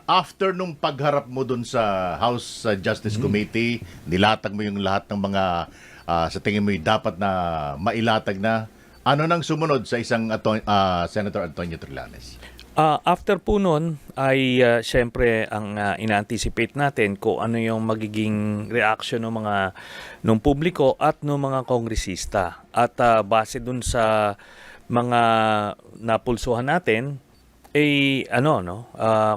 after nung pagharap mo dun sa House Justice Committee, nilatag mo yung lahat ng mga sa tingin mo yung dapat na mailatag na, ano nang sumunod sa isang Senator Antonio Trillanes? After po nun ay syempre ang ina-anticipate natin kung ano yung magiging reaction ng publiko at ng mga kongresista. At base dun sa mga napulsuhan natin,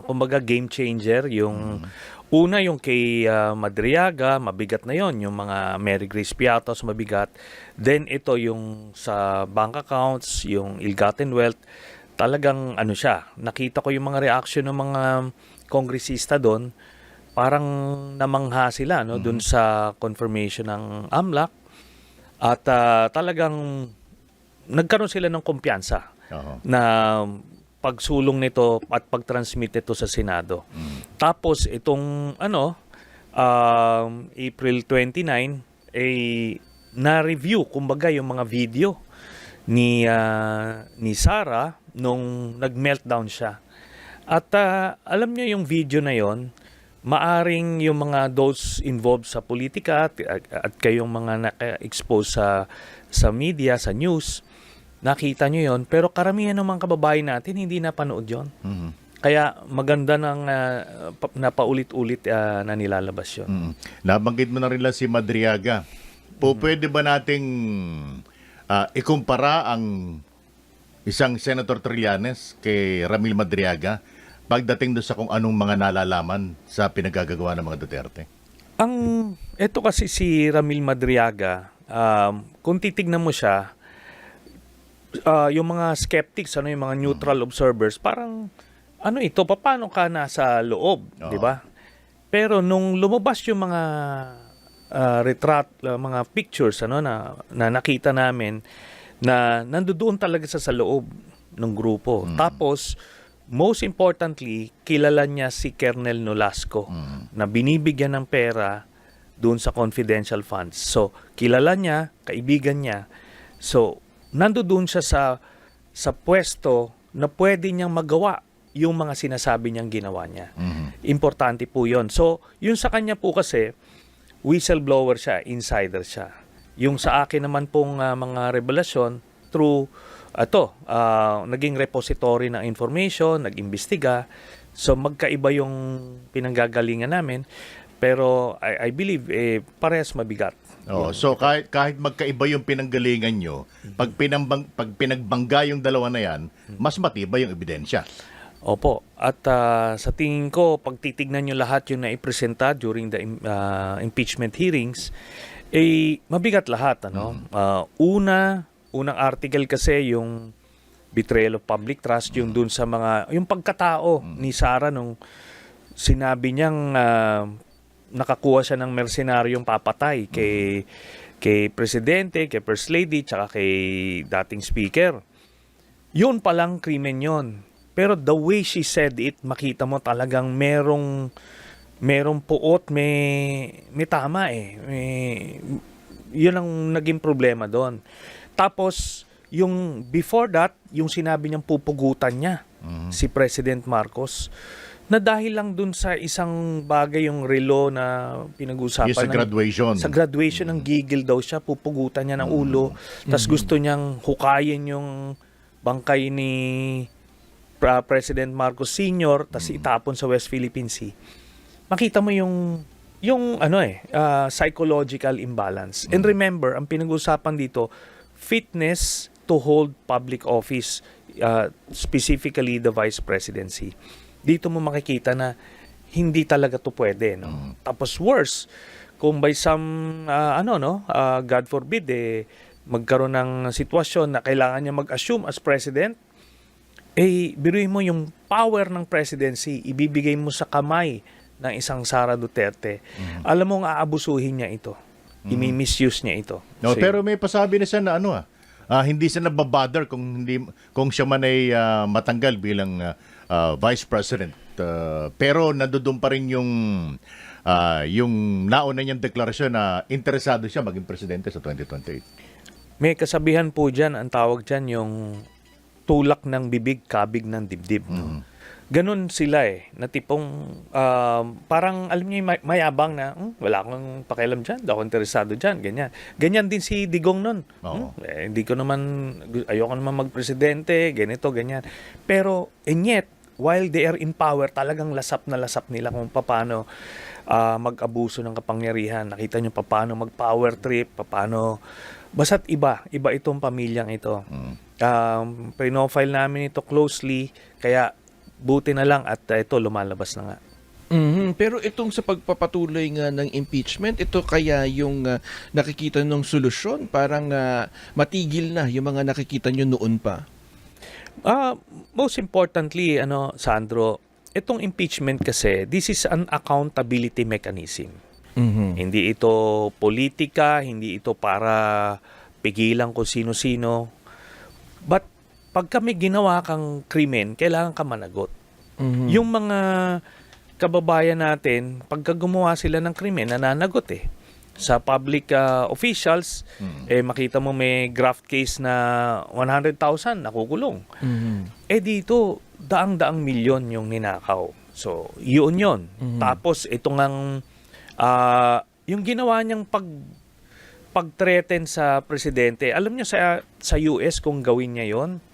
kumbaga game changer yung una yung kay Madriaga, mabigat na yon, yung mga Mary Grace Piatos, mabigat. Then ito yung sa bank accounts, yung ill-gotten wealth, talagang siya. Nakita ko yung mga reaction ng mga kongresista doon, parang namangha sila doon sa confirmation ng AMLAC at talagang nagkaroon sila ng kumpiyansa na pagsulong nito at pag-transmit ito sa Senado. Tapos itong April 29 na-review kumbaga yung mga video ni Sara nung nag-meltdown siya. At alam niyo yung video na yon, maaring yung mga those involved sa politika at kayong mga naka-expose sa media, sa news, nakita nyo yon, pero karamihan ng mga kababayan natin hindi napanood yon. Kaya maganda nang napaulit-ulit na nilalabas yon. Nabanggit mo na rin lang si Madriaga. Pwede ba nating ikumpara ang isang Senator Trillanes kay Ramil Madriaga pagdating doon sa kung anong mga nalalaman sa pinagagagawa ng mga Duterte? Ito kasi si Ramil Madriaga, kung titignan mo siya, yung mga skeptics, yung mga neutral observers, parang ito, paano ka nasa loob, di ba? Pero nung lumabas yung mga mga pictures na nakita namin na nandoon talaga sa loob ng grupo. Tapos most importantly, kilala niya si Colonel Nolasco na binibigyan ng pera doon sa confidential funds. So kilala niya, kaibigan niya. So nandoon siya sa pwesto na pwede niyang magawa yung mga sinasabi niyang ginawa niya. Importante po yun. So, yun sa kanya po kasi, whistleblower siya, insider siya. Yung sa akin naman pong mga revelasyon, through naging repository ng information, nag-imbestiga. So, magkaiba yung pinanggagalingan namin. Pero I believe parehas mabigat. So kahit magkaiba yung pinanggalingan nyo, pag pinagbangga yung dalawa na yan, mas matibay yung ebidensya. Opo. At sa tingin ko, pag titignan nyo lahat yung naipresenta during the impeachment hearings, mabigat lahat. Unang article kasi yung betrayal of public trust, yung dun sa yung pagkatao ni Sara nung sinabi niyang nakakuha siya ng mercenaryong papatay kay Presidente, kay First Lady, tsaka kay dating Speaker. Yun palang krimen yun. Pero the way she said it, makita mo talagang merong puot, may tama yun ang naging problema doon. Tapos, yung before that, yung sinabi niyang pupugutan niya si President Marcos, na dahil lang dun sa isang bagay yung relo na pinag-usapan. Sa graduation. Sa graduation ng gigil daw siya, pupugutan niya ng ulo. Tapos gusto niyang hukayin yung bangkay ni President Marcos Sr. tapos itapon sa West Philippine Sea. Makita mo yung psychological imbalance. And remember, ang pinag-usapan dito, fitness to hold public office, specifically the vice presidency. Dito mo makikita na hindi talaga to pwede. Tapos worse, kung by some, God forbid, magkaroon ng sitwasyon na kailangan niya mag-assume as president, biruin mo yung power ng presidency, ibibigay mo sa kamay ng isang Sara Duterte. Alam mo nga, aabusuhin niya ito. Imi-misuse niya ito. No, pero may pasabi na siya na hindi siya nababother kung siya man ay matanggal bilang Vice President. Pero nandoon pa rin yung nauna niyang deklarasyon na interesado siya maging presidente sa 2028. May kasabihan po dyan, ang tawag dyan yung tulak ng bibig, kabig ng dibdib. ganun sila na tipong parang alam niyo yung mayabang na wala akong pakialam dyan, di ako interesado dyan, ganyan. Ganyan din si Digong nun. Oo. Hindi ko naman, ayoko naman magpresidente, ganito, ganyan. Pero, and yet, while they are in power, talagang lasap na lasap nila kung paano mag-abuso ng kapangyarihan. Nakita nyo paano mag-power trip, paano. Basta't iba itong pamilyang ito. Pinofile namin ito closely, kaya buti na lang at ito lumalabas na nga. Pero itong sa pagpapatuloy nga ng impeachment, ito kaya yung nakikita ng solusyon? Parang matigil na yung mga nakikita nyo noon pa? Most importantly, Sandro, itong impeachment kasi, this is an accountability mechanism. Hindi ito politika, hindi ito para pigilan kung sino-sino. But pag kami ginawa kang krimen, kailangan ka managot. Yung mga kababayan natin, pagka gumawa sila ng krimen, nananagot sa public officials, makita mo may graft case na 100,000 nakukulong. Dito, daang-daang milyon yung ninakaw. So, yun. Tapos, ito ngang, yung ginawa niyang pag-threaten sa presidente, alam niyo sa US kung gawin niya yon,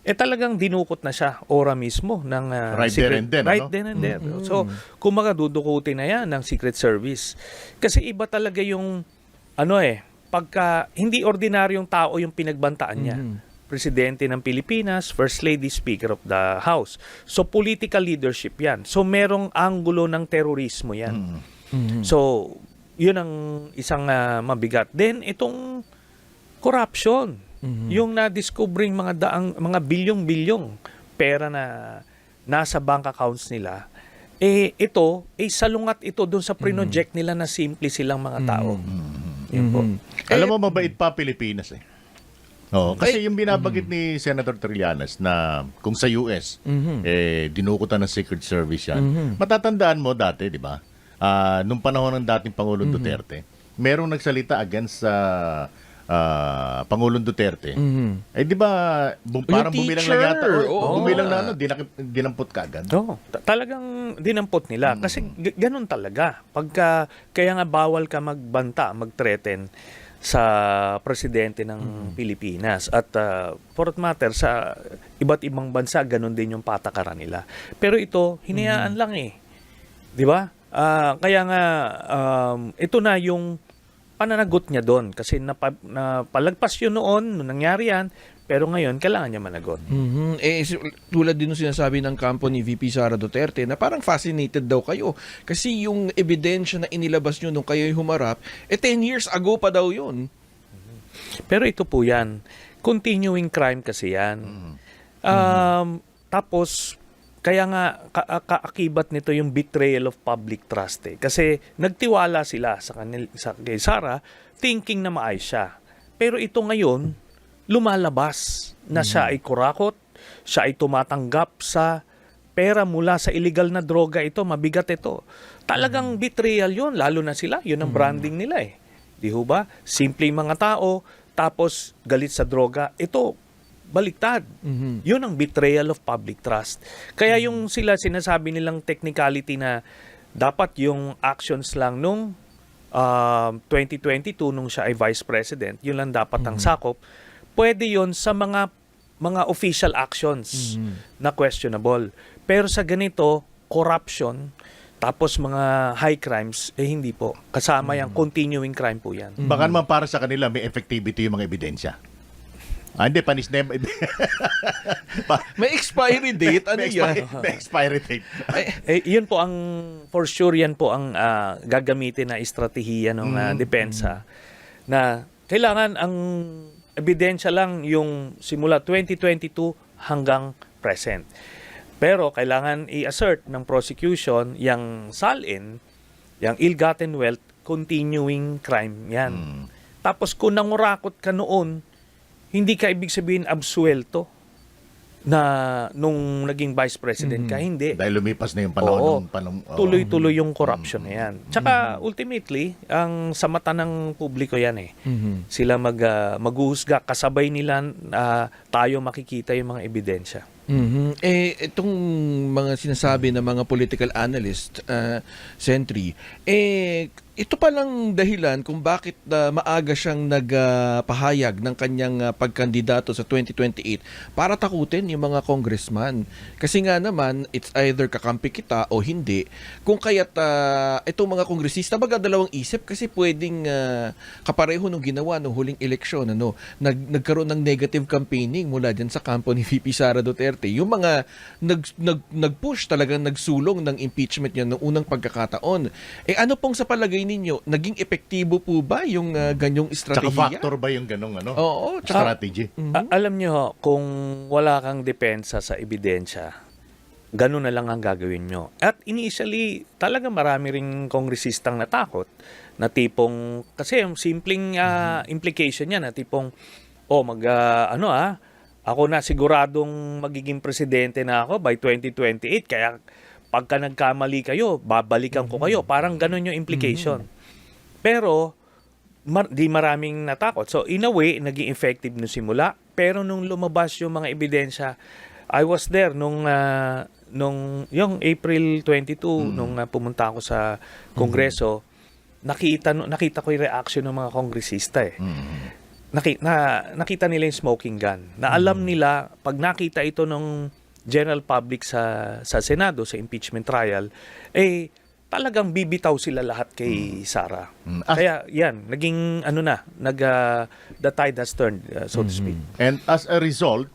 talagang dinukot na siya ora mismo ng Right there and then, right then and there. So, kung dudukutin na yan ng Secret Service. Kasi iba talaga yung pagka hindi ordinaryong tao yung pinagbantaan niya. Presidente ng Pilipinas, First Lady, Speaker of the House. So, political leadership yan. So, merong anggulo ng terorismo yan. So, yun ang isang mabigat. Then, itong corruption. Yung na-discovering mga bilyong-bilyong pera na nasa bank accounts nila, ito, salungat ito doon sa project nila na simple silang mga tao. Yun po. Alam mo, mabait pa Pilipinas Oo, kasi yung binabagit ni Senator Trillanes na kung sa US, dinukutan ng Secret Service yan. Matatandaan mo dati, di ba? Nung panahon ng dating Pangulong Duterte, merong nagsalita against sa Pangulong Duterte. Di ba, parang bumilang lang yata. Bumilang na, dinampot ka agad. Talagang dinampot nila. Kasi ganun talaga. Kaya nga bawal ka magbanta, mag-threaten sa presidente ng Pilipinas. At for that matter, sa iba't ibang bansa, ganun din yung patakaran nila. Pero ito, hinayaan lang Di ba? Kaya nga, ito na yung pananagot niya doon kasi napalagpas yun noon, nung nangyari yan, pero ngayon, kailangan niya managot. Tulad din ng sinasabi ng kampo ni VP Sara Duterte na parang fascinated daw kayo kasi yung ebidensya na inilabas nyo nung kayo'y humarap, 10 years ago pa daw yun. Pero ito po yan, continuing crime kasi yan. Tapos, kaya nga kaakibat nito yung betrayal of public trust Kasi nagtiwala sila kay Sara thinking na maayos siya. Pero ito ngayon, lumalabas na siya ay kurakot, siya ay tumatanggap sa pera mula sa illegal na droga ito, mabigat ito. Talagang betrayal yun, lalo na sila, yun ang branding nila Di ho ba? Simpleng mga tao, tapos galit sa droga. Ito, baliktad. Yun ang betrayal of public trust. Kaya yung sinasabi nilang technicality na dapat yung actions lang nung 2022 nung siya ay vice president, yun lang dapat ang sakop. Pwede yun sa mga official actions na questionable. Pero sa ganito, corruption, tapos mga high crimes, hindi po. Kasama yung continuing crime po yan. Baka naman para sa kanila may effectivity yung mga ebidensya. Hindi, panis na May expiry date? Ano yan? May expiry date. Yun po for sure yan po ang gagamitin na estratehiya ng depensa na kailangan ang ebidensya lang yung simula 2022 hanggang present. Pero kailangan i-assert ng prosecution yung salin, yung ill-gotten wealth, continuing crime yan. Tapos kung nangurakot ka noon, hindi ka ibig sabihin absuelto na nung naging vice president ka, hindi. Dahil lumipas na yung panahon. Tuloy-tuloy yung corruption na yan. Tsaka ultimately, sa mata ng publiko yan Sila maghuhusga, kasabay nila tayo makikita yung mga ebidensya. Itong mga sinasabi ng mga political analyst, Sentry, ito palang dahilan kung bakit maaga siyang nagpahayag ng kanyang pagkandidato sa 2028 para takutin yung mga congressman. Kasi nga naman, it's either kakampi kita o hindi. Kung kaya't itong mga kongresista, dalawang isip kasi pwedeng kapareho nung ginawa nung huling eleksyon. Nagkaroon ng negative campaigning mula dyan sa kampo ni VP Sara Duterte. Yung mga nag-push talagang nagsulong ng impeachment niya noong unang pagkakataon. Ano pong sa palagay ninyo, naging epektibo po ba yung ganyong Tsaka estratehiya? factor ba yung ganong Oo, strategy? Alam nyo ho, kung wala kang depensa sa ebidensya, ganun na lang ang gagawin nyo. At initially, talaga marami ring kongresistang natakot na tipong, kasi yung simpleng implication niya na tipong, ako na siguradong magiging presidente na ako by 2028, kaya pagka nagkamali kayo, babalikan ko kayo. Parang ganun yung implication. Pero, di maraming natakot. So, in a way, naging effective nung simula. Pero nung lumabas yung mga ebidensya, I was there nung yung April 22, nung pumunta ako sa Kongreso, nakita ko yung reaction ng mga kongresista eh. Nakita nila yung smoking gun. Na alam nila, pag nakita ito ng general public sa Senado, sa impeachment trial, talagang bibitaw sila lahat kay Sara. Kaya yan, naging the tide has turned, so to speak. And as a result,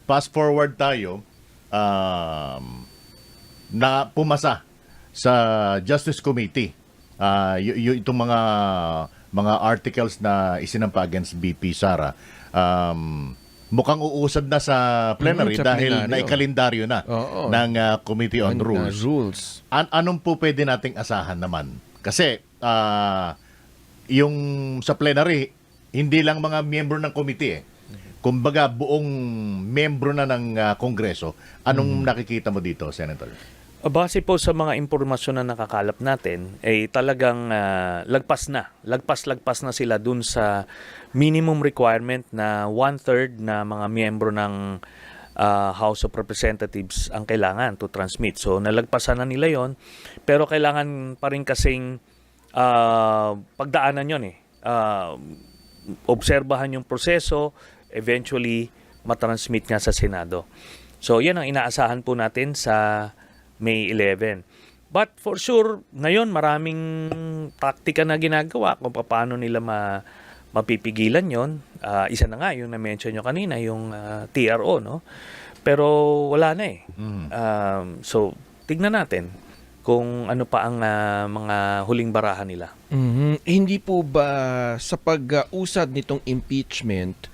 fast forward tayo, na pumasa sa Justice Committee itong mga articles na isinampa against VP Sara. Mukhang uusad na sa plenary Sa dahil plenaryo. naikalendaryo na ng Committee on Rules. Rules. Anong po pwede nating asahan naman? Kasi yung sa plenary, hindi lang mga miyembro ng committee Kumbaga buong miyembro na ng Kongreso. Anong nakikita mo dito, Senator? Base po sa mga impormasyon na nakakalap natin, talagang lagpas na sila dun sa minimum requirement na 1/3 na mga miyembro ng House of Representatives ang kailangan to transmit. So nalagpasan na nila yon, pero kailangan pa rin kasing pagdaanan yon obserbahan yung proseso, eventually matransmit nga sa Senado. So yan ang inaasahan po natin sa May 11. But for sure, ngayon maraming taktika na ginagawa kung paano nila mapipigilan yon. Isa na nga yung na-mention nyo kanina, yung TRO, no? Pero wala na eh. So tignan natin kung ano pa ang mga huling barahan nila. Hindi po ba sa pag-usad nitong impeachment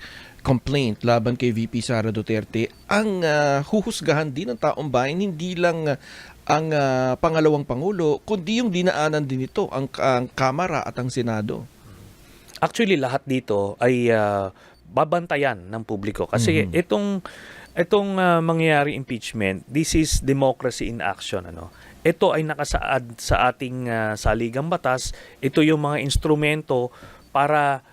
complaint laban kay VP Sara Duterte ang huhusgahan din ng taong bayan, hindi lang ang pangalawang pangulo, kundi yung dinaanan din ito ang Kamara at ang Senado? Actually, lahat dito ay babantayan ng publiko kasi itong mangyayari impeachment, this is democracy in action, ano. Ito ay nakasaad sa ating saligang batas. Ito yung mga instrumento para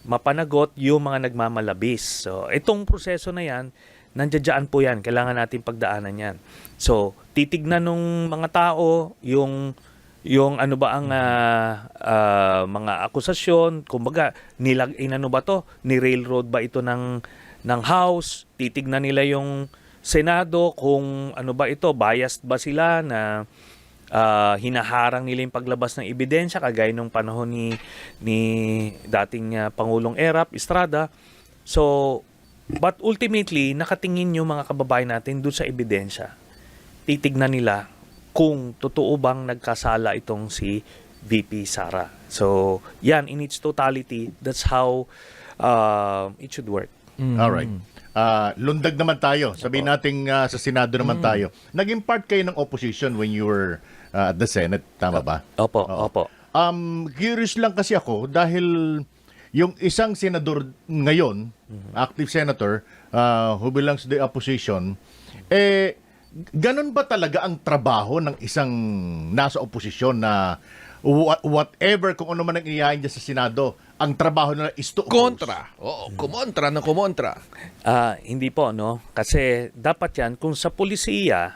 mapanagot yung mga nagmamalabis. So, itong proseso na yan, nandiyan po yan. Kailangan natin pagdaanan yan. So, titignan ng mga tao yung ano ba ang mga akusasyon, kumbaga, ni-railroad ba ito ng House? Titignan nila yung Senado kung ano ba ito, biased ba sila na hinaharang nila yung paglabas ng ebidensya kagaya nung panahon ni dating Pangulong Erap Estrada. So, but ultimately, nakatingin yung mga kababayan natin doon sa ebidensya. Titignan nila kung totoo bang nagkasala itong si VP Sara. So, yan, in its totality, that's how it should work. Alright. Lundag naman tayo. Sabihin natin sa Senado naman tayo. Naging part kayo ng opposition when you were at the Senate. Tama ba? Opo, Oo. opo. Curious lang kasi ako dahil yung isang senador ngayon, active senator, who belongs to the opposition, ganun ba talaga ang trabaho ng isang nasa oposisyon na whatever kung ano man ang iyain niya sa Senado, ang trabaho nila is to oppose. Kontra. Oo, kumontra ng kumontra. Hindi po, no? Kasi dapat yan, kung sa pulisiya,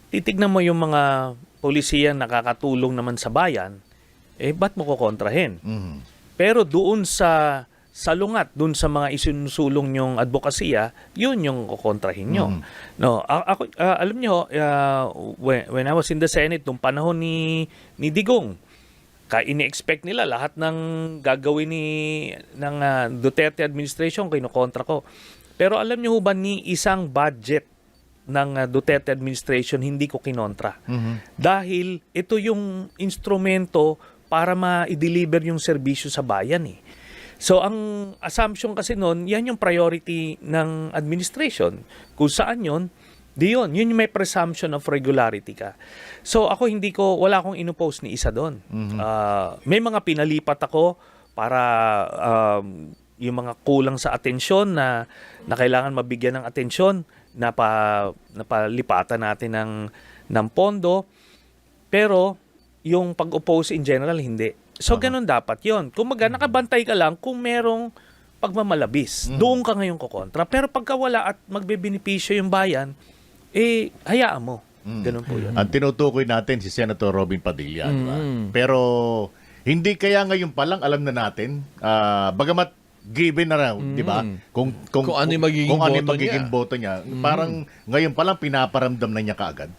titignan mo yung mga pulisiya nakakatulong naman sa bayan, ba't mo kukontrahin? Mhm. Pero doon sa salungat, doon sa mga isinusulong nyong advokasya, yun yung kukontrahin nyo. No, ako, alam nyo, when I was in the Senate, nung panahon ni Digong, ini-expect nila lahat ng gagawin ng Duterte administration, kinukontra ko. Pero alam niyo ba, ni isang budget ng Duterte administration hindi ko kinontra. Dahil ito yung instrumento para ma-deliver yung serbisyo sa bayan eh. So ang assumption kasi noon, yan yung priority ng administration. Kung saan yun, yun yung may presumption of regularity ka. So ako wala akong inopose ni isa doon. May mga pinalipat ako para yung mga kulang sa atensyon na kailangan mabigyan ng atensyon, napalipatan natin ng pondo. Pero yung pag-oppose in general, hindi. So ganun dapat yon. Kung nakabantay ka lang kung merong pagmamalabis, doon ka ngayon kukontra. Pero pagka wala at magbebenepisyo yung bayan, hayaan mo. Ganun po yun. Ang tinutukoy natin si Senator Robin Padilla. Di ba? Pero hindi kaya ngayon pa lang alam na natin, bagamat given na raw, di ba? Kung ano yung magiging boto niya. Parang ngayon pa lang pinaparamdam na niya kaagad.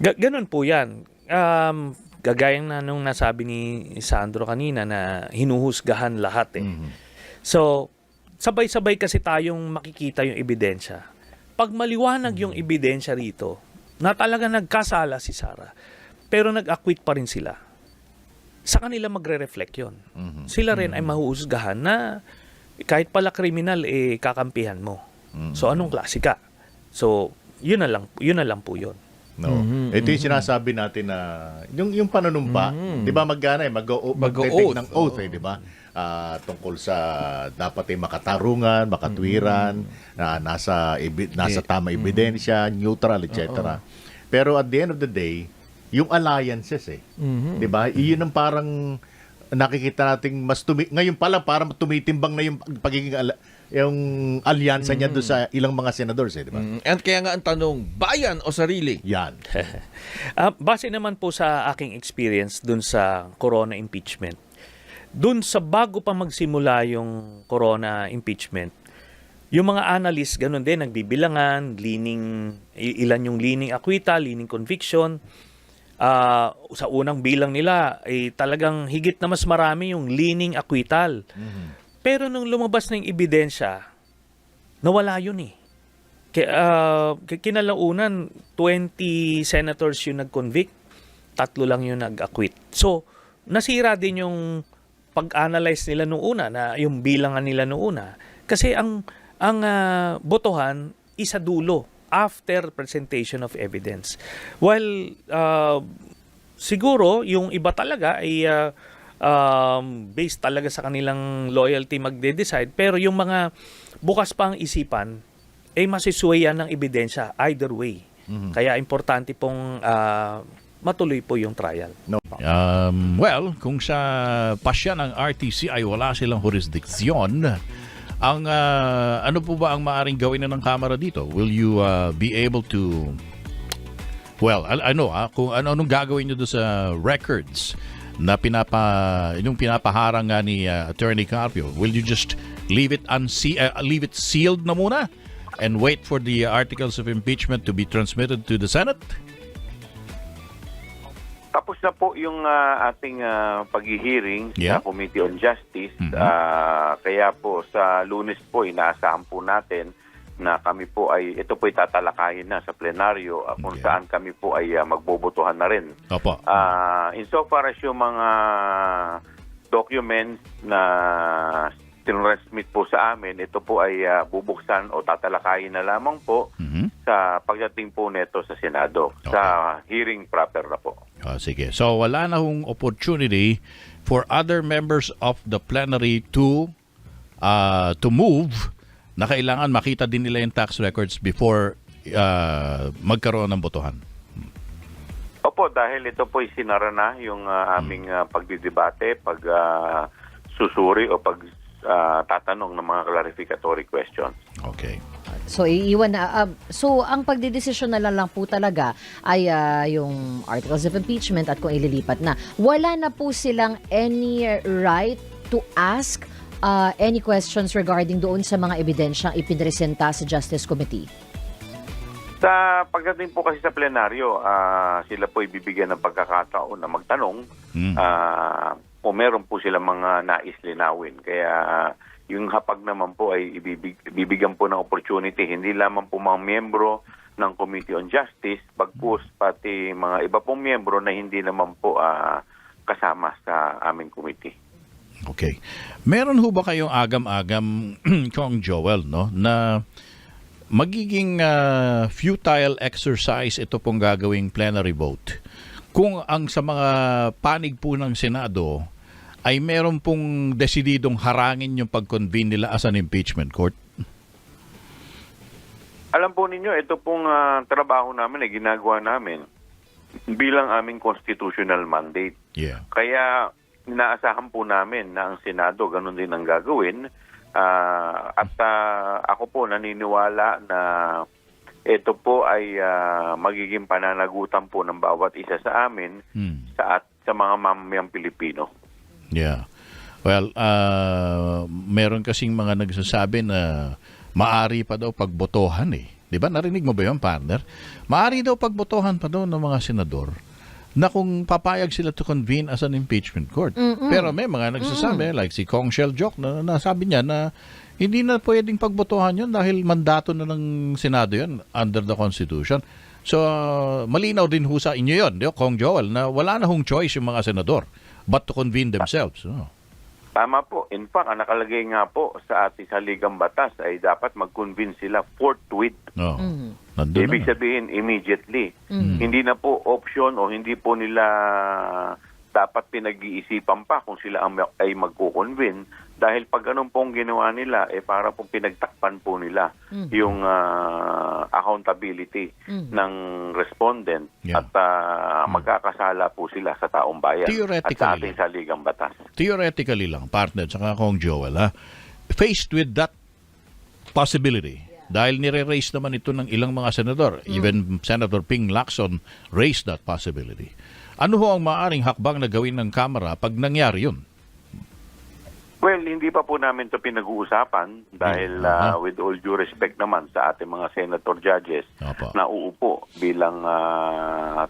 Ganun po yan. Gagayang na nung nasabi ni Sandro kanina na hinuhusgahan lahat eh. So, sabay-sabay kasi tayong makikita yung ebidensya. Pag maliwanag yung ebidensya rito, na talaga nagkasala si Sara, pero nag-acquit pa rin sila, sa kanila magre-reflect yun. Sila rin ay mahuhusgahan na kahit pala kriminal, kakampihan mo. So, anong klase ka? So, yun na lang po yun. No. Ito yung sinasabi natin na yung panunumpa, 'di ba mag-take ng oath di ba? Tungkol sa dapat ay makatarungan, makatwiran, na nasa tama ebidensya, neutral, etc. Pero at the end of the day, yung alliances 'di ba? Iyon ang parang nakikita nating ngayon pala parang tumitimbang na yung pagiging yung alyansa niya doon sa ilang mga senadors, di ba? And kaya nga ang tanong, bayan o sarili? Yan. Base naman po sa aking experience dun sa corona impeachment, dun sa bago pa magsimula yung corona impeachment, yung mga analysts, ganun din, nagbibilangan, ilan yung leaning acquittal, leaning conviction. Sa unang bilang nila, talagang higit na mas marami yung leaning acquittal. Pero nung lumabas na yung ebidensya, nawala yun eh. Kinalaunan, 20 senators yung nag-convict, 3 lang yung nag-acquit. So, nasira din yung pag-analyze nila noong una, na yung bilangan nila noong una. Kasi ang botohan isa dulo after presentation of evidence. While siguro yung iba talaga ay based talaga sa kanilang loyalty magde-decide, pero yung mga bukas pang isipan ay masisuwayan ng ebidensya either way. Kaya importante pong matuloy po yung trial. No. Well, kung sa pasya ng RTC ay wala silang jurisdiksyon, ang ano po ba ang maaaring gawin na ng Kamara dito? Will you be able to, well, kung anong gagawin nyo doon sa records na yung pinapaharang nga ni Attorney Carpio? Will you just leave it sealed na muna and wait for the articles of impeachment to be transmitted to the Senate? Tapos na po yung ating pag-hearing Yeah. sa Committee on Justice. Kaya po sa Lunes po, inaasahan po natin na kami po ito po tatalakayin na sa plenaryo kung saan kami po ay magbobotohan na rin. Opo. Insofar as yung mga documents na tinransmit po sa amin, ito po ay bubuksan o tatalakayin na lamang po sa pagdating po neto sa Senado, sa hearing proper na po. Sige. So wala na hong opportunity for other members of the plenary to move na kailangan makita din nila yung tax records before magkaroon ng botohan. Opo, dahil ito po sinara na yung aming pagdidebate, susuri o tatanong ng mga clarificatory questions. Okay. So iiwan na so ang pagdedesisyon na lang po talaga ay yung articles of impeachment at kung ililipat na. Wala na po silang any right to ask any questions regarding doon sa mga ebidensyang ipinresenta sa Justice Committee. Sa pagdating po kasi sa plenaryo, sila po ibibigyan ng pagkakataon na magtanong o meron po sila mga nais linawin. Kaya yung hapag naman po ay ibibigyan po ng opportunity, hindi lamang po mga miyembro ng Committee on Justice, bagkus pati mga iba pong miyembro na hindi naman po kasama sa aming committee. Okay. Meron ho ba kayong agam-agam, Kong Joel, no, na magiging futile exercise ito pong gagawing plenary vote kung ang sa mga panig po ng Senado ay meron pong desididong harangin yung pag-convene nila as an impeachment court? Alam po ninyo, ito pong trabaho namin ay ginagawa namin bilang aming constitutional mandate. Yeah. Kaya inaasahan po namin na ang Senado ganun din ang gagawin. At ako po naniniwala na ito po ay magiging pananagutan po ng bawat isa sa amin sa mga mamamayang Pilipino. Yeah. Well, meron kasing mga nagsasabi na maari pa daw pagbotohan eh. 'Di ba? Narinig mo ba 'yon, partner? Maari daw pagbotohan pa daw ng mga senador na kung papayag sila to convene as an impeachment court. Pero may mga nagsasabi, like si Kong Sheljok, na nasabi niya na hindi na pwedeng pagbotohan yun dahil mandato na ng Senado yun under the Constitution. So, malinaw din ho sa inyo yun, Kong Joel, na wala na hong choice yung mga senador but to convene themselves. Tama po. In fact, ang nakalagay nga po sa ating saligang batas ay dapat mag-convene sila forthwith. Nandun Ibig na. sabihin, immediately. Hindi na po option o hindi po nila dapat pinag-iisipan pa kung sila ay magko-convene dahil pag ganun pong ginawa nila, para pong pinagtakpan po nila yung accountability ng respondent at magkakasala po sila sa taong bayan at sa ating saligang batas. Theoretically lang, partner, saka Kong Joel, faced with that possibility, dahil nire-raise naman ito ng ilang mga senador, even Senator Ping Lacson raised that possibility. Ano ho ang maaring hakbang na gawin ng Kamara pag nangyari yun? Well, hindi pa po namin ito pinag-uusapan dahil with all due respect naman sa ating mga senator judges na uupo bilang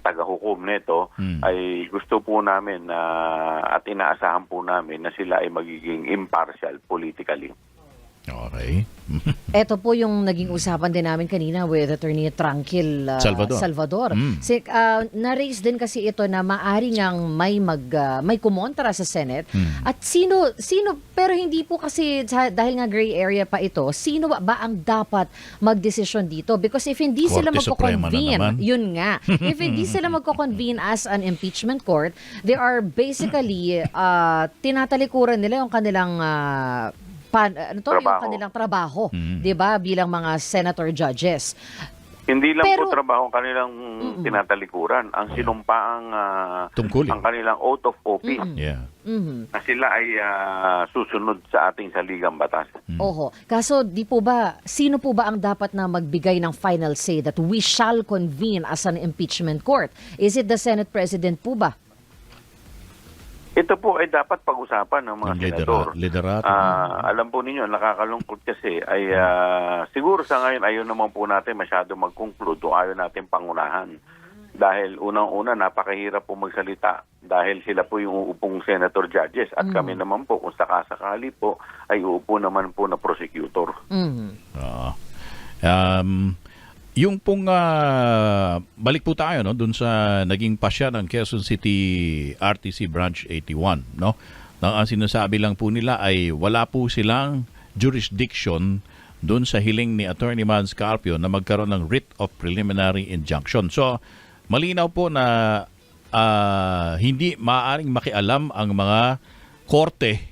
taga-hukom nito, ay gusto po namin at inaasahan po namin na sila ay magiging impartial politically. Okay. Ito po yung naging usapan din namin kanina with Attorney Tranquil Salvador. Na-raise din kasi ito na maari ngang may kumontra sa Senate. At sino pero hindi po kasi dahil nga gray area pa ito, sino ba ang dapat magdesisyon dito? Because if hindi sila magko-convene, yun nga. If hindi sila magko-convene as an impeachment court, they are basically tinatalikuran nila yung kanilang yung kanilang trabaho, 'di ba, bilang mga senator judges. Hindi lang po trabaho ang kanilang tinatalikuran, ang sinumpaang ang kanilang oath of office. Na sila ay susunod sa ating saligang batas. Oho. Kaso di po ba, sino po ba ang dapat na magbigay ng final say that we shall convene as an impeachment court? Is it the Senate President po ba? Ito po ay dapat pag-usapan ng mga senador. Liderato. Alam po ninyo, nakakalungkot kasi ay siguro sa ngayon ayaw naman po natin masyado mag-conclude o ayaw natin pangunahan. Dahil unang-una, napakahirap po magsalita dahil sila po yung uupong senator judges at kami naman po kung sakasakali po ay uupo naman po na prosecutor. Yung pong balik po tayo dun sa naging pasya ng Quezon City RTC Branch 81, no? Ang sinasabi lang po nila ay wala po silang jurisdiction dun sa hiling ni Attorney Mans Carpio na magkaroon ng writ of preliminary injunction. So, malinaw po na hindi maaaring makialam ang mga korte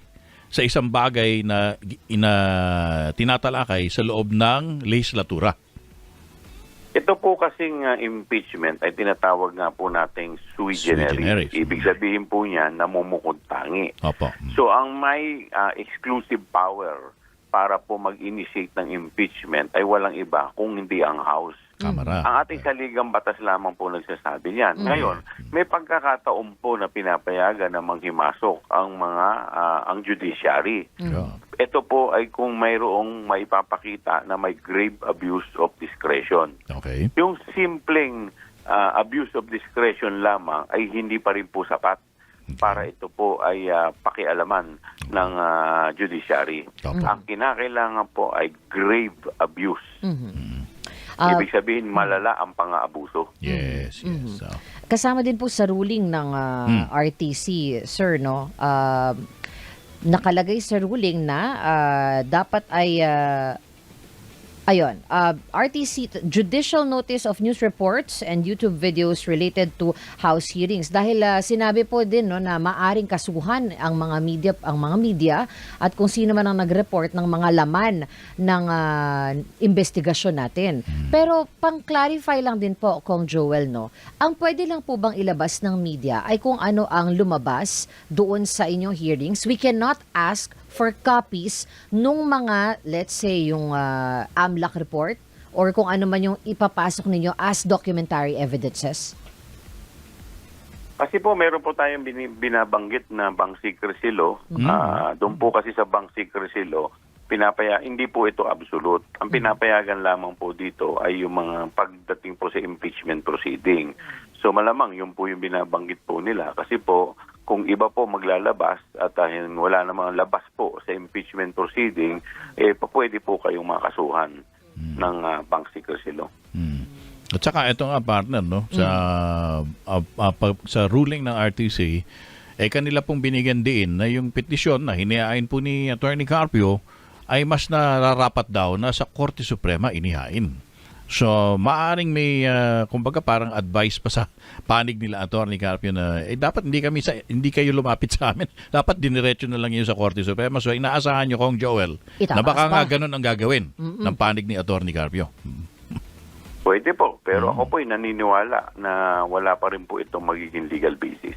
sa isang bagay na tinatalakay sa loob ng legislatura. Ito po kasing impeachment ay tinatawag nga po nating sui generis. Ibig sabihin po niya namumukod tangi. Opo. So ang may exclusive power para po mag-initiate ng impeachment ay walang iba kung hindi ang House. Kamara. Ang ating saligang batas lamang po nagsasabi niyan. Ngayon, may pagkakataon po na pinapayagan na manghimasok ang judiciary. Ito po ay kung mayroong maipapakita na may grave abuse of discretion. Okay. Yung simpleng abuse of discretion lamang ay hindi pa rin po sapat para ito po ay pakialaman ng judiciary. Ang kinakailangan po ay grave abuse. Ibig sabihin, malala ang pang-aabuso. Yes, yes. So, Kasama din po sa ruling ng RTC, sir, no? Nakalagay sa ruling na dapat ay RTC Judicial Notice of News Reports and YouTube videos related to House hearings, dahil sinabi po din, no, na maaring kasuhan ang mga media at kung sino man ang nag-report ng mga laman ng investigasyon natin. Pero pang-clarify lang din po, Kong Joel, no, ang pwede lang po bang ilabas ng media ay kung ano ang lumabas doon sa inyong hearings. We cannot ask for copies nung mga, let's say, yung AMLAC report or kung ano man yung ipapasok ninyo as documentary evidences? Kasi po, meron po tayong binabanggit na bank secrecy law. Doon po kasi sa bank secrecy law, hindi po ito absolute. Ang pinapayagan lamang po dito ay yung mga pagdating po sa impeachment proceeding. So malamang yun po yung binabanggit po nila. Kasi po, kung iba po maglalabas at wala namang labas po sa impeachment proceeding, pwede po kayong makasuhan ng bank secrecy law. At saka ito nga, partner, no, sa ruling ng RTC, kanila pong binigyan din na yung petisyon na hinihain po ni Attorney Carpio ay mas nararapat daw na sa Korte Suprema inihain. So, maaring may, kumbaga parang advice pa sa panig nila Attorney Carpio na dapat hindi kayo lumapit sa amin. Dapat diniretso na lang yun sa Korte Suprema. So, inaasahan nyo, Kong Joel, na baka nga ganun ang gagawin ng panig ni Attorney Carpio. Pwede po. Pero ako po'y naniniwala na wala pa rin po itong magiging legal basis.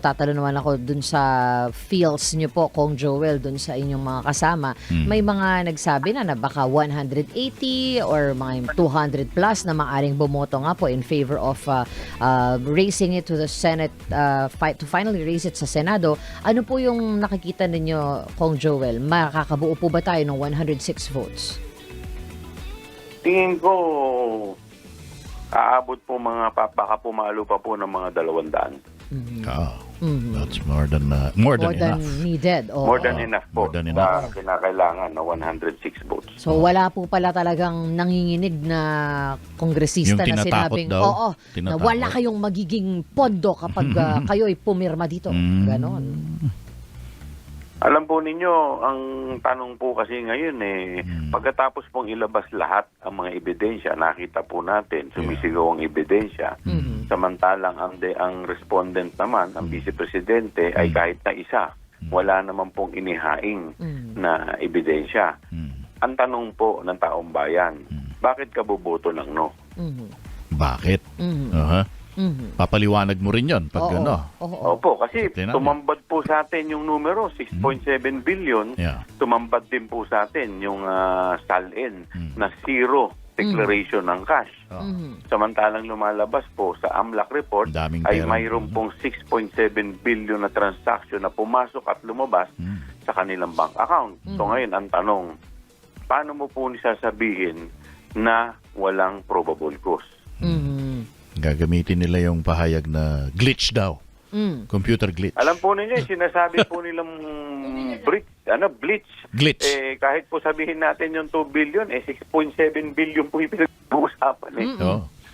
Tatalo naman ako dun sa feels nyo po, Kong Joel, dun sa inyong mga kasama. May mga nagsabi na baka 180 or mga 200 plus na maaring bumoto nga po in favor of raising it to the Senate, to finally raise it sa Senado. Ano po yung nakikita ninyo, Kong Joel? Makakabuo po ba tayo ng 106 votes? Tingin ko, aabot po baka pumalo pa po ng mga 200. That's more than enough. Needed. More than enough po. More than enough. Kinakailangan na 106 votes. So wala po pala talagang nanginginig na kongresista Yung na sinabing, daw. na wala kayong magiging pondo kapag kayo'y pumirma dito. Ganon. Alam po ninyo, ang tanong po kasi ngayon pagkatapos pong ilabas lahat ang mga ebidensya, nakita po natin, sumisigaw ang ebidensya. Samantalang ang respondent naman, ang vice-presidente, ay kahit na isa, wala naman pong inihaing na ebidensya. Ang tanong po ng taong bayan, bakit ka boboto ng no? Bakit? Papaliwanag mo rin yon pag Opo, kasi tumambad po sa atin yung numero, 6.7 billion. Tumambad din po sa atin yung SALN na zero declaration ng cash. Samantalang lumalabas po sa AMLAC report ay mayroon pong 6.7 billion na transaction na pumasok at lumabas sa kanilang bank account. So ngayon, ang tanong, paano mo po sasabihin na walang probable cause? Gagamitin nila yung pahayag na glitch daw. Computer glitch. Alam po ninyo, sinasabi po nilang glitch. Kahit po sabihin natin yung 2 billion, 6.7 billion po yung pinag-uusapan.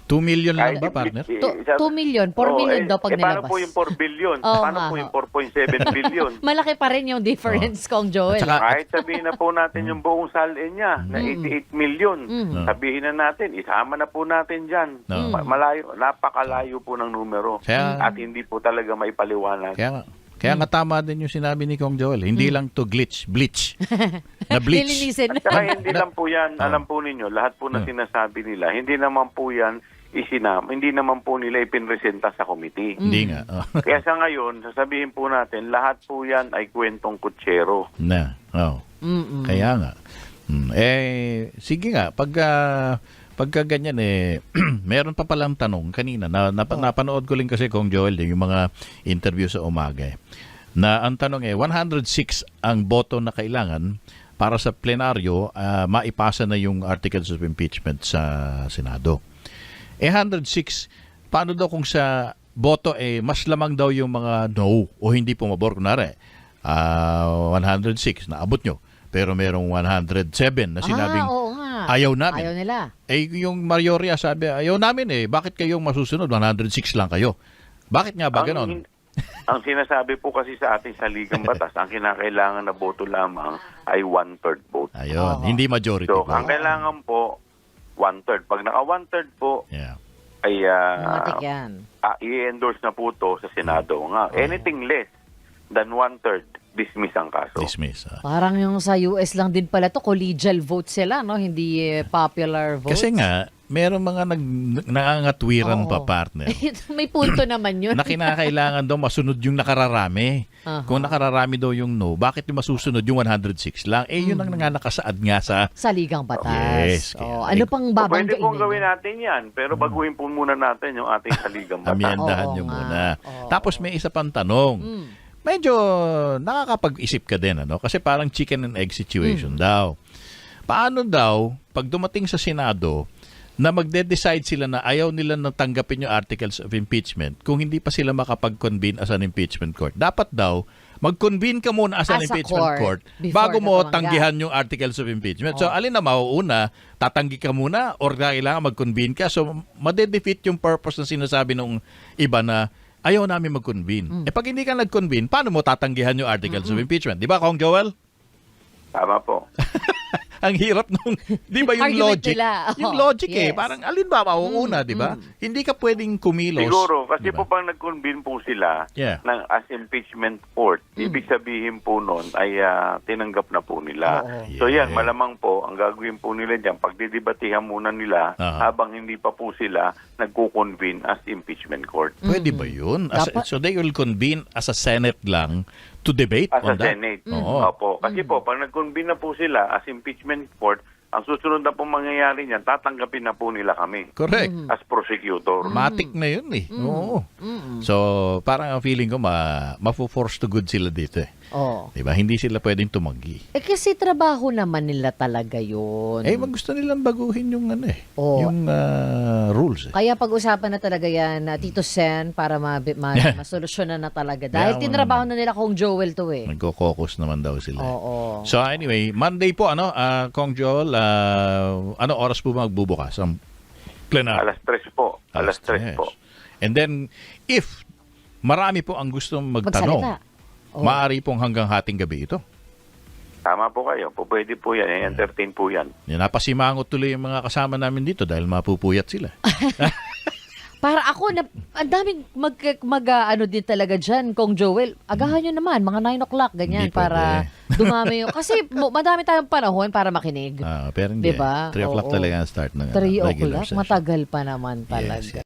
2 million lang ba, partner? 2 million, 4 million daw pag nilabas. Paano po yung 4 billion? Paano po yung 4.7 billion? Malaki pa rin yung difference, Kong Joel. Kahit sabihin na po natin yung buong salin niya na 88 million, sabihin na natin, isama na po natin dyan. Napakalayo po ng numero. At hindi po talaga maipaliwanag. Kaya nga tama din yung sinabi ni Kong Joel. Hindi lang to bleach. Na bleach. Lilinisin. Saka hindi lang po yan, alam po ninyo, lahat po na sinasabi nila, hindi naman po yan hindi naman po nila ipinresenta sa committee. Hindi nga. Kaya sa ngayon, sasabihin po natin, lahat po yan ay kwentong kutsero. Kaya nga. Sige nga, pagka ganyan meron pa palang tanong kanina, napanood ko lang kasi Kong Joel, yung mga interview sa umaga na ang tanong 106 ang boto na kailangan para sa plenaryo maipasa na yung articles of impeachment sa Senado. 106, paano daw kung sa boto mas lamang daw yung mga no o hindi pumabor? Kunwari, 106, naabot nyo. Pero merong 107 na sinabing oo nga. ayaw namin. Ayaw nila. Yung Marioria sabi, ayaw namin Bakit kayong masusunod? 106 lang kayo. Bakit nga ba ganon? Ang sinasabi po kasi sa ating saligang batas, ang kinakailangan na boto lamang ay 1/3 vote. Ayun, hindi majority So, vote. ang kailangan po, 1/3. Pag naka 1/3 po, ay Matik yan. i-endorse na po to sa Senado. Anything less than 1/3, dismiss ang kaso. Dismiss. Parang yung sa US lang din pala to, collegial vote sila, no? Hindi popular vote. Kasi nga, meron mga nangangatwiran pa, partner. May punto naman yun. Na kinakailangan daw masunod yung nakararami. Kung nakararami daw yung no, bakit yung masusunod yung 106 lang? Yun ang nakasaad nga sa ligang batas. Yes, ano pang babanggain? Pwede pong gawin natin yan, pero baguhin po muna natin yung ating saligang batas. amyandahan nyo muna. Tapos may isa pang tanong. Medyo nakakapag-isip ka din, Kasi parang chicken and egg situation daw. Paano daw, pag dumating sa Senado, na magde-decide sila na ayaw nila na tanggapin yung articles of impeachment kung hindi pa sila makapag-convene as an impeachment court? Dapat daw, mag-convene ka muna as an impeachment court bago mo tanggihan yung articles of impeachment. So, alin na mauuna? Tatanggi ka muna or kailangan mag-convene ka? So, madedefeat yung purpose na sinasabi ng iba na ayaw namin mag-convene. Pag hindi ka nag-convene, paano mo tatanggihan yung articles of impeachment? Di ba, Kong Joel? Tama po. Ang hirap nung, di ba yung Argument logic? nila. Yung logic Yes. parang alin ba mauuna, di ba? Hindi ka pwedeng kumilos. Siguro, kasi diba? po pag nag-convene po sila Yeah. ng as impeachment court, ibig sabihin po nun ay tinanggap na po nila. So yan, malamang po, ang gagawin po nila dyan, pagdidibatihan muna nila habang hindi pa po sila nagko-convene as impeachment court. Pwede ba yun? So they will convene as a Senate lang to debate As on a that? Senate. Oo. Opo. Kasi po, pag nag-convene na po sila as impeachment court, ang susunod na po mangyayari niyan, tatanggapin na po nila kami Correct. as prosecutor. Matic na yun Oo. So, parang ang feeling ko mafo-force to good sila dito Diba? Hindi sila pwedeng tumanggi. Kasi trabaho naman nila talaga yun. Gusto nilang baguhin yung yung rules. Kaya pag-usapan na talaga yan, Tito Sen, para masolusyonan na talaga. Dahil Yeah, tinrabaho na nila Kong Joel to Nagko-caucus naman daw sila. Oo. So anyway, Monday po, Kong Joel, ano oras po magbubukas ang plenar? Alas 3 po. Alas 3 po. And then, if marami po ang gustong magtanong, Magsalita. maaari pong hanggang hating gabi ito. Tama po kayo. Pwede po yan. Entertain po yan. Napasimangot tuloy yung mga kasama namin dito dahil mapupuyat sila. Para ako, ang daming ano din talaga dyan, Kong Joel. Agahan nyo naman, mga 9 o'clock, ganyan, Hindi pwede. para dumami yung... Kasi madami tayong panahon para makinig. Pero hindi. Diba? 3 o'clock Oo. talaga ang start ng 3 regular o'clock, session. matagal pa naman talaga. Yes,